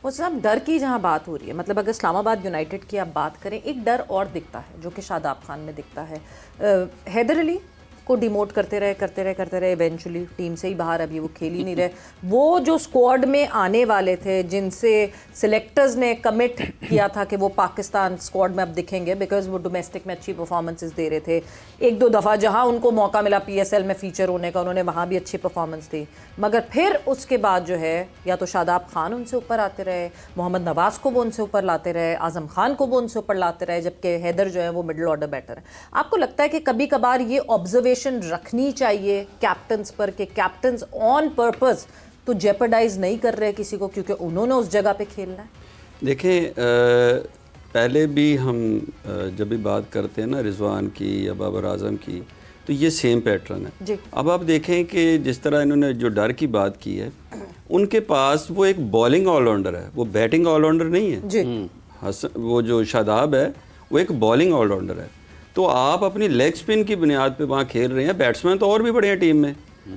वो साहब डर की जहाँ बात हो रही है, मतलब अगर इस्लामाबाद यूनाइटेड की आप बात करें, एक डर और दिखता है जो कि शादाब खान में दिखता है। हैदर अली को डिमोट करते रहे, इवेंचुअली टीम से ही बाहर, अभी वो खेल ही नहीं रहे। वो जो स्क्वाड में आने वाले थे, जिनसे सिलेक्टर्स ने कमिट किया था कि वो पाकिस्तान स्क्वाड में अब दिखेंगे बिकॉज वो डोमेस्टिक में अच्छी परफॉर्मेंसेस दे रहे थे, एक दो दफ़ा जहां उनको मौका मिला PSL में फीचर होने का, उन्होंने वहां भी अच्छी परफॉर्मेंस दी। मगर फिर उसके बाद जो है, या तो शादाब खान उनसे ऊपर आते रहे, मोहम्मद नवाज को वो उनसे ऊपर लाते रहे, आजम खान को वो उनसे ऊपर लाते रहे, जबकि हैदर जो है वो मिडिल ऑर्डर बैटर है। आपको लगता है कि कभी कभार ये ऑब्जर्वेशन रखनी चाहिए कैप्टन्स पर कि कैप्टन्स ऑन पर्पस तो जेपरडाइज नहीं कर रहे किसी को, क्योंकि उन्होंने उस जगह पे खेलना है? देखें, पहले भी हम जब भी बात करते हैं ना रिजवान की या बाबर आजम की, तो ये सेम पैटर्न है जी। अब आप देखें कि जिस तरह इन्होंने जो डर की बात की है, उनके पास वो एक बॉलिंग ऑलराउंडर है, वो बैटिंग ऑलराउंडर नहीं है जी। वो जो शादाब है वो एक बॉलिंग ऑलराउंडर है। तो आप अपनी लेग स्पिन की बुनियाद पे वहाँ खेल रहे हैं, बैट्समैन तो और भी बड़े हैं टीम में।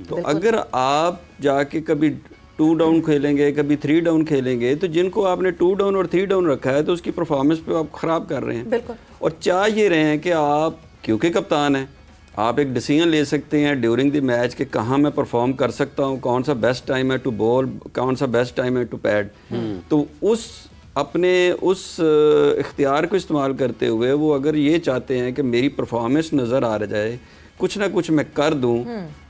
तो अगर आप जाके कभी 2 डाउन खेलेंगे, कभी 3 डाउन खेलेंगे, तो जिनको आपने 2 डाउन और 3 डाउन रखा है तो उसकी परफॉर्मेंस पे आप ख़राब कर रहे हैं। बिल्कुल। और चाह ये रहे हैं कि आप, क्योंकि कप्तान हैं, आप एक डिसीजन ले सकते हैं ड्यूरिंग द मैच कि कहाँ मैं परफॉर्म कर सकता हूँ, कौन सा बेस्ट टाइम है टू बॉल, कौन सा बेस्ट टाइम है टू पैड। तो अपने उस इख्तियार को इस्तेमाल करते हुए वो अगर ये चाहते हैं कि मेरी परफॉर्मेंस नज़र आ जाए, कुछ ना कुछ मैं कर दूं,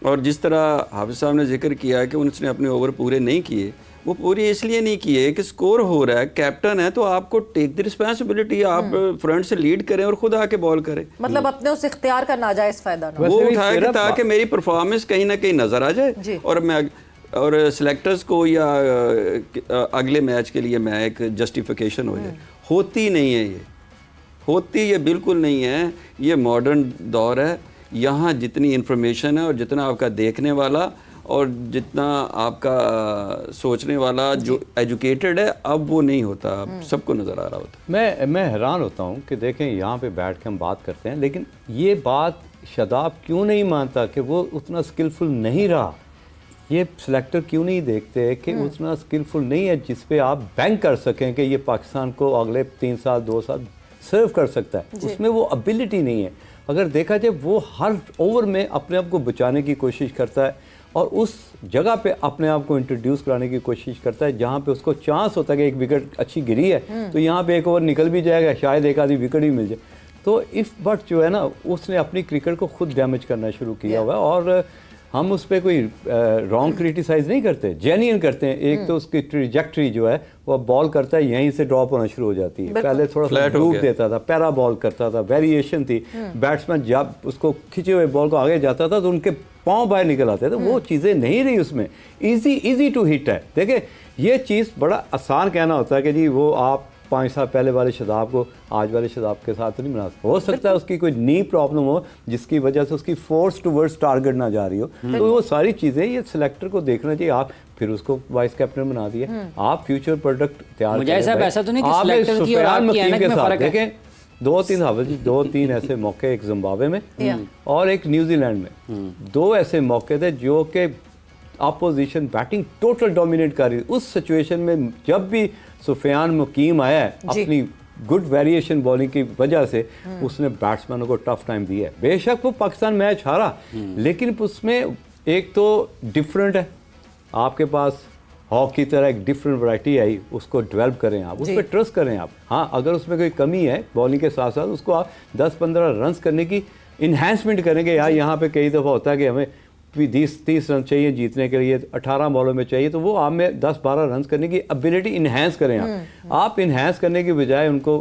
और जिस तरह हाफिज साहब ने जिक्र किया है कि उन्होंने अपने ओवर पूरे नहीं किए, वो पूरे इसलिए नहीं किए कि स्कोर हो रहा है, कैप्टन है तो आपको टेक द रिस्पांसिबिलिटी, आप फ्रंट से लीड करें और खुद आके बॉल करें, मतलब अपने उस इख्तियार का नाजायज फायदा ना वो उठाए कि ताकि मेरी परफॉर्मेंस कहीं ना कहीं नज़र आ जाए और मैं और सिलेक्टर्स को या अगले मैच के लिए मैं एक जस्टिफिकेशन हो जाए। होती नहीं है ये, होती ये बिल्कुल नहीं है। ये मॉडर्न दौर है, यहाँ जितनी इंफॉर्मेशन है और जितना आपका देखने वाला और जितना आपका सोचने वाला जो एजुकेटेड है, अब वो नहीं होता, सबको नज़र आ रहा होता। मैं हैरान होता हूँ कि देखें यहाँ पे बैठ के हम बात करते हैं, लेकिन ये बात शादाब क्यों नहीं मानता कि वो उतना स्किलफुल नहीं रहा। ये सिलेक्टर क्यों नहीं देखते कि उतना स्किलफुल नहीं है जिस पे आप बैंक कर सकें कि ये पाकिस्तान को अगले 3 साल 2 साल सर्व कर सकता है, उसमें वो एबिलिटी नहीं है। अगर देखा जाए वो हर ओवर में अपने आप को बचाने की कोशिश करता है और उस जगह पे अपने आप को इंट्रोड्यूस कराने की कोशिश करता है जहाँ पे उसको चांस होता है कि एक विकेट अच्छी गिरी है तो यहाँ पे एक ओवर निकल भी जाएगा, शायद एक आधी विकेट भी मिल जाए। तो इफ बट जो है ना, उसने अपनी क्रिकेट को खुद डैमेज करना शुरू किया हुआ है और हम उस पर कोई रॉन्ग क्रिटिसाइज नहीं करते, जेन्युइन करते हैं। एक तो उसकी ट्रिजेक्टरी जो है वो बॉल करता है यहीं से ड्रॉप होना शुरू हो जाती है। पहले थोड़ा सा लूप देता था, पैरा बॉल करता था, वेरिएशन थी। बैट्समैन जब उसको खिंचे हुए बॉल को आगे जाता था तो उनके पाँव बाहर निकल आते थे। वो चीज़ें नहीं रही उसमें, इजी टू हिट है। देखिए ये चीज़ बड़ा आसान कहना होता है कि जी वो आप 5 साल पहले वाले शादाब को आज वाले शादाब के साथ तो नहीं बना सकते। हो सकता है उसकी कोई नी प्रॉब्लम हो जिसकी वजह से उसकी फोर्स टूवर्ड्स टारगेट ना जा रही हो। तो वो सारी चीज़ें ये सिलेक्टर को देखना चाहिए। आप फिर उसको वाइस कैप्टन बना दिए, आप फ्यूचर प्रोडक्ट तैयार करें। ऐसा तो नहीं कि सिलेक्टर की और आपकी ऐनक में फर्क है। देखें 2-3 ऐसे मौके, एक जिम्बाब्वे में और एक न्यूजीलैंड में, 2 ऐसे मौके थे जो कि अपोजिशन बैटिंग टोटल डोमिनेट कर रही। उस सिचुएशन में जब भी सुफियान मुकीम आया है अपनी गुड वेरिएशन बॉलिंग की वजह से, उसने बैट्समैनों को टफ टाइम दिया है। बेशक वो पाकिस्तान मैच हारा, लेकिन उसमें एक तो डिफरेंट है, आपके पास हॉक की तरह एक डिफरेंट वैरायटी आई, उसको डेवलप करें आप, उस पर ट्रस्ट करें आप। हाँ, अगर उसमें कोई कमी है बॉलिंग के साथ साथ उसको आप 10-15 रन करने की इन्हेंसमेंट करेंगे। यार यहाँ पे कई दफ़ा होता है कि हमें 20-30 रन चाहिए जीतने के लिए, 18 बॉलों में चाहिए, तो वो आप में 10-12 रन करने की एबिलिटी इन्हेंस करें आप इन्हेंस करने की बजाय उनको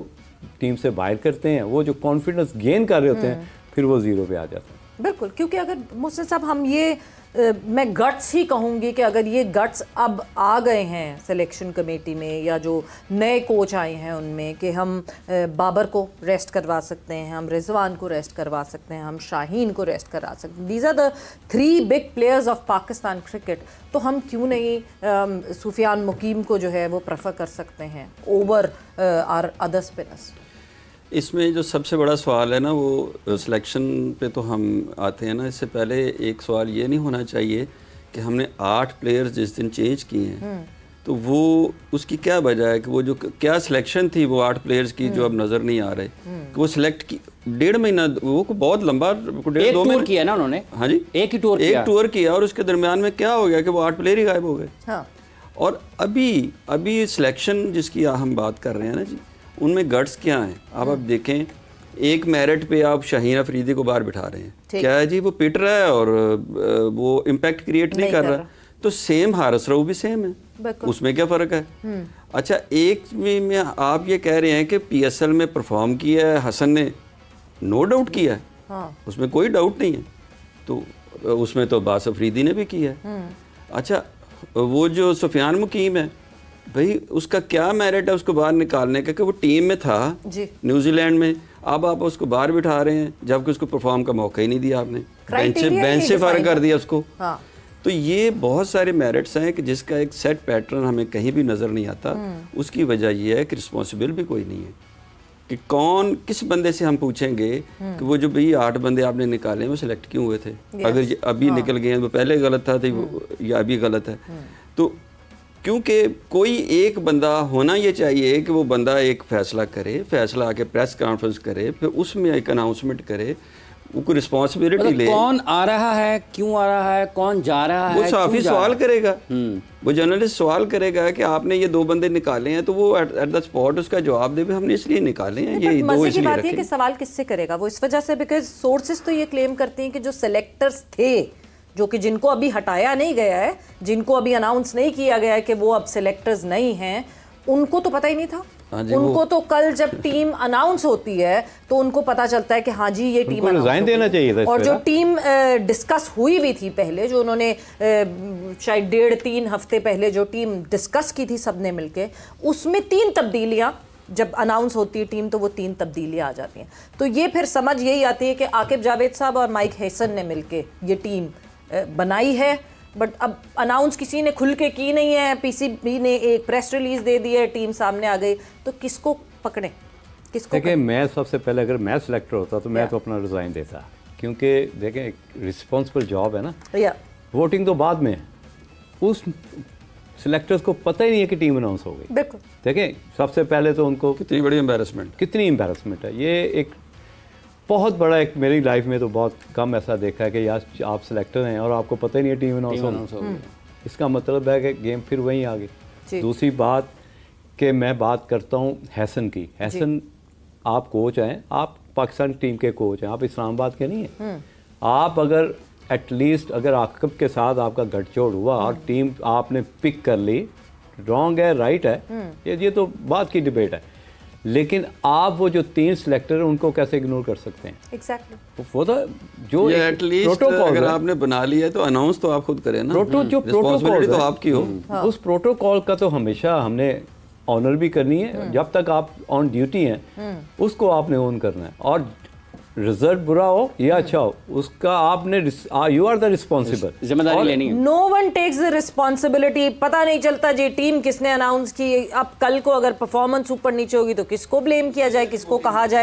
टीम से बाहर करते हैं। वो जो कॉन्फिडेंस गेन कर रहे होते हैं फिर वो जीरो पे आ जाते हैं। बिल्कुल, क्योंकि अगर मुझसे साहब हम ये मैं गट्स ही कहूँगी कि अगर ये गट्स अब आ गए हैं सिलेक्शन कमेटी में या जो नए कोच आए हैं उनमें कि हम बाबर को रेस्ट करवा सकते हैं, हम रिजवान को रेस्ट करवा सकते हैं, हम शाहीन को रेस्ट करा सकते हैं, these are the 3 big players of Pakistan cricket, तो हम क्यों नहीं सुफियान मुकीम को जो है वो प्रेफर कर सकते हैं ओवर आर अदर स्पिनर्स? इसमें जो सबसे बड़ा सवाल है ना, वो सिलेक्शन पे तो हम आते हैं ना, इससे पहले एक सवाल ये नहीं होना चाहिए कि हमने 8 प्लेयर्स जिस दिन चेंज किए हैं तो वो उसकी क्या वजह है कि वो जो क्या सिलेक्शन थी वो 8 प्लेयर्स की जो अब नज़र नहीं आ रहे कि वो सिलेक्ट की 1.5 महीना, वो बहुत लंबा 1.5-2 महीने किया ना उन्होंने। हाँ जी, एक टूर किया और उसके दरमियान में क्या हो गया कि वो 8 प्लेयर ही गायब हो गए। हाँ। और अभी सिलेक्शन जिसकी हम बात कर रहे हैं ना जी, उनमें गट्स क्या हैं आप देखें। एक मेरिट पे आप शाहीन अफरीदी को बाहर बिठा रहे हैं, क्या है जी, वो पिट रहा है और वो इम्पैक्ट क्रिएट नहीं कर रहा। तो सेम हारिस रऊफ भी सेम है, उसमें क्या फ़र्क है। अच्छा, एक में आप ये कह रहे हैं कि PSL में परफॉर्म किया है हसन ने, नो डाउट किया है। हाँ। उसमें कोई डाउट नहीं है। तो उसमें तो अब्बास अफरीदी ने भी किया है। अच्छा, वो जो सुफियान मुकीम है भाई, उसका क्या मेरिट है उसको बाहर निकालने का कि वो टीम में था न्यूजीलैंड में, अब आप उसको बाहर बिठा रहे हैं जबकि उसको परफॉर्म का मौका ही नहीं दिया आपने, बेंच से फारिग कर दिया उसको। हाँ। तो ये बहुत सारे मेरिट्स हैं कि जिसका एक सेट पैटर्न हमें कहीं भी नज़र नहीं आता। उसकी वजह यह है कि रिस्पॉन्सिबल भी कोई नहीं है कि कौन किस बंदे से हम पूछेंगे कि वो जो भाई 8 बंदे आपने निकाले वो सिलेक्ट क्यों हुए थे। अगर ये अभी निकल गए हैं वो पहले गलत था तो या अभी गलत है। तो क्योंकि कोई एक बंदा होना ये चाहिए कि वो बंदा एक फ़ैसला करे, फ़ैसला आके प्रेस कॉन्फ्रेंस करे, फिर उसमें एक अनाउंसमेंट करे, वो रिस्पॉन्सिबिलिटी ले। कौन आ रहा है, क्यों आ रहा है, कौन जा रहा है, वो साफी सवाल करेगा। वो जर्नलिस्ट सवाल करेगा कि आपने ये 2 बंदे निकाले हैं, तो वो एट द स्पॉट उसका जवाब दे, हमने इसलिए निकाले हैं, ये 2 इसलिए बात है कि सवाल किससे करेगा वो, इस वजह से बिकॉज सोर्सेज तो ये क्लेम करते हैं कि जो सिलेक्टर्स थे, जो कि जिनको अभी हटाया नहीं गया है, जिनको अभी अनाउंस नहीं किया गया है कि वो अब सिलेक्टर्स नहीं हैं, उनको तो पता ही नहीं था। उनको तो कल जब टीम अनाउंस होती है तो उनको पता चलता है कि हाँ जी ये टीम रिजाइन देना चाहिए था। और जो टीम डिस्कस हुई भी थी पहले, जो उन्होंने शायद 1.5-3 हफ्ते पहले जो टीम डिस्कस की थी सबने मिलके, उसमें 3 तब्दीलियां जब अनाउंस होती है टीम तो वो 3 तब्दीलियां आ जाती हैं। तो ये फिर समझ यही आती है कि आकिब जावेद साहब और माइक हैसन ने मिलके ये टीम बनाई है, बट अब अनाउंस किसी ने खुल के की नहीं है। PCB ने एक प्रेस रिलीज दे दी है, टीम सामने आ गई, तो किसको पकड़े, किसको? देखिए, मैं सबसे पहले अगर मैं सिलेक्टर होता तो मैं तो अपना रिज़ाइन देता, क्योंकि देखें रिस्पॉन्सिबल जॉब है ना। वोटिंग तो बाद में, उस सिलेक्टर्स को पता ही नहीं है कि टीम अनाउंस हो गई। बिल्कुल। देखें, सबसे पहले तो उनको कितनी बड़ी एम्बैरसमेंट है। ये एक बहुत बड़ा, एक मेरी लाइफ में तो बहुत कम ऐसा देखा है कि यार आप सिलेक्टर हैं और आपको पता ही नहीं है टीम अनाउंस हो गई। इसका मतलब है कि गेम फिर वहीं आ गई। दूसरी बात कि मैं बात करता हूँ हैसन की। हैसन, आप कोच हैं, आप पाकिस्तान टीम के कोच हैं, आप इस्लामाबाद के नहीं हैं। आप अगर एटलीस्ट अगर आकिब के साथ आपका गठजोड़ हुआ और टीम आपने पिक कर ली, रॉन्ग है राइट है, ये तो बात की डिबेट है, लेकिन आप वो जो 3 सिलेक्टर हैं उनको कैसे इग्नोर कर सकते हैं? एग्जैक्टली। वो तो जो प्रोटोकॉल अगर आपने बना लिया है तो अनाउंस तो आप खुद करें ना। जो प्रोटोकॉल तो आपकी हो, उस प्रोटोकॉल का तो हमेशा हमने ऑनर भी करनी है। जब तक आप ऑन ड्यूटी हैं उसको आपने ऑन करना है, और रिजल्ट बुरा हो या अच्छा हो उसका आपने, यू आर द रिस्पॉन्सिबल, जिम्मेदारी लेनी है। No one takes the responsibility. पता नहीं चलता जी टीम किसने अनाउंस की। अब कल को अगर परफॉर्मेंस ऊपर नीचे होगी तो किसको ब्लेम किया जाए, किसको कहा जाए?